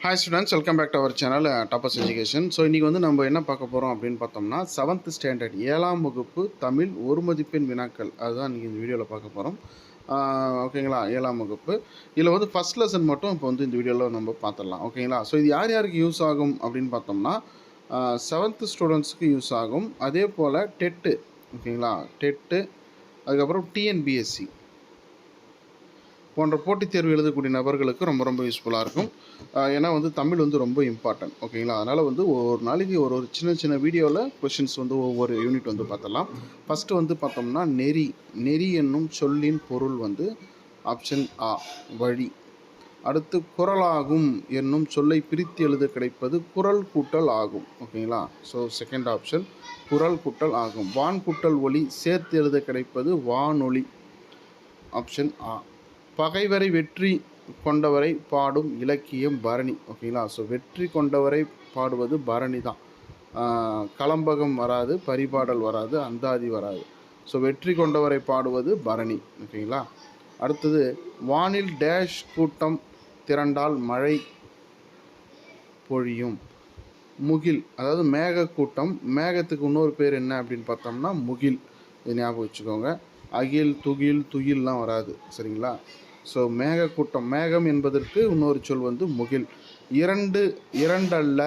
Hi students, welcome back to our channel Tapas Education. So இன்னைக்கு வந்து நம்ம என்ன பார்க்க போறோம் அப்படினு பார்த்தோம்னா 7th ஸ்டாண்டர்ட் 7ஆம் வகுப்பு தமிழ் ஒரு மதிப்பெண் வினாக்கள் அதுதான் இன்னைக்கு இந்த வீடியோல பார்க்க போறோம். ஓகேங்களா 7ஆம் வகுப்பு இதுல வந்து ஃபர்ஸ்ட் லெசன் மட்டும் இப்போ வந்து இந்த வீடியோல நம்ம பார்த்தறலாம். ஓகேங்களா? சோ இது யார் யாருக்கு யூஸ் ஆகும் அப்படினு பார்த்தோம்னா 7th ஸ்டூடண்ட்ஸ்க்கு யூஸ் ஆகும். அதே போல டெட் ஓகேங்களா? டெட் அதுக்கு அப்புறம் டிஎன்பிஎஸ்சி போன்ற போட்டித் தேர்வு எழுதக்கூடிய நபர்களுக்கு ரொம்ப யூஸ்ஃபுல்லாக இருக்கும். ஏன்னா வந்து தமிழ் வந்து ரொம்ப இம்பார்ட்டன்ட் ஓகேங்களா. அதனால் வந்து ஒரு நாளைக்கு ஒரு சின்ன வீடியோவில் கொஷின்ஸ் வந்து ஒவ்வொரு யூனிட் வந்து பார்த்தலாம். ஃபஸ்ட்டு வந்து பார்த்தோம்னா நெறி என்னும் சொல்லின் பொருள் வந்து ஆப்ஷன் ஆ வழி. அடுத்து குறளாகும் என்னும் சொல்லை பிரித்து எழுத கிடைப்பது குறள் கூட்டல் ஆகும் ஓகேங்களா. ஸோ செகண்ட் ஆப்ஷன் குறள் கூட்டல் ஆகும். வான் கூட்டல் ஒளி சேர்த்து எழுத கிடைப்பது வானொலி ஆப்ஷன் ஆ. பகைவரை வெற்றி கொண்டவரை பாடும் இலக்கியம் பரணி ஓகேங்களா. ஸோ வெற்றி கொண்டவரை பாடுவது பரணி தான். கலம்பகம் வராது, பரிபாடல் வராது, அந்தாதி வராது. ஸோ வெற்றி கொண்டவரை பாடுவது பரணி ஓகேங்களா. அடுத்தது வானில் டேஷ் கூட்டம் திரண்டால் மழை பொழியும் முகில். அதாவது மேக கூட்டம், மேகத்துக்கு இன்னொரு பேர் என்ன அப்படின்னு பார்த்தோம்னா முகில். இது ஞாபகம் வச்சுக்கோங்க. அகில் துகில் துயில்லாம் வராது சரிங்களா. ஸோ மேகக்கூட்டம், மேகம் என்பதற்கு இன்னொரு சொல் வந்து முகில். இரண்டல்ல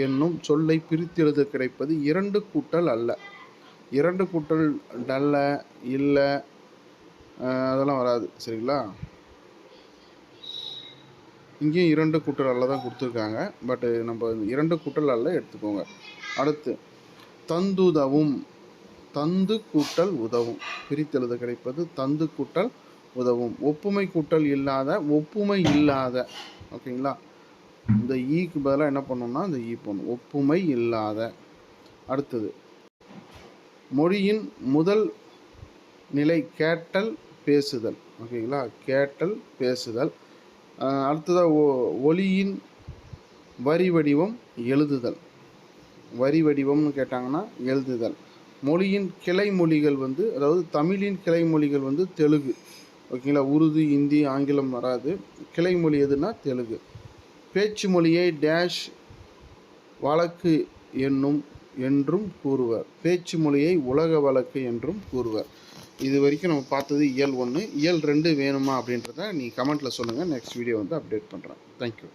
என்னும் சொல்லை பிரித்து எழுத கிடைப்பது இரண்டு கூட்டல் அல்ல. இரண்டு கூட்டல் டல்ல இல்லை அதெல்லாம் வராது சரிங்களா. இங்கேயும் இரண்டு கூட்டல் அல்ல தான் கொடுத்துருக்காங்க. பட்டு நம்ம இரண்டு கூட்டல் அல்ல எடுத்துக்கோங்க. அடுத்து தந்துதவும், தந்து கூட்டல் உதவும் பிரித்து எழுத கிடைப்பது தந்து கூட்டல் உதவும். ஒப்புமை கூட்டல் இல்லாத, ஒப்புமை இல்லாத ஓகேங்களா. இந்த ஈக்கு பதிலாக என்ன பண்ணணும்னா இந்த ஈ போடணும். ஒப்புமை இல்லாத. அடுத்தது மொழியின் முதல் நிலை கேட்டல் பேசுதல் ஓகேங்களா. கேட்டல் பேசுதல். அடுத்ததாக ஒலியின் வரி வடிவம் எழுதுதல். வரி வடிவம்னு கேட்டாங்கன்னா எழுதுதல். மொழியின் கிளை மொழிகள் வந்து அதாவது தமிழின் கிளை மொழிகள் வந்து தெலுங்கு ஓகேங்களா. உருது, இந்தி, ஆங்கிலம் வராது. கிளை மொழி எதுனா தெலுங்கு. பேச்சு மொழியை டேஷ் வழக்கு என்றும் கூறுவர். பேச்சு மொழியை உலக வழக்கு என்றும் கூறுவர். இது வரைக்கும் நம்ம பார்த்தது இயல் 1. இயல் 2 வேணுமா அப்படின்றத நீ கமெண்ட்டில் சொல்லுங்கள். நெக்ஸ்ட் வீடியோ வந்து அப்டேட் பண்ணுறேன். தேங்க்யூ.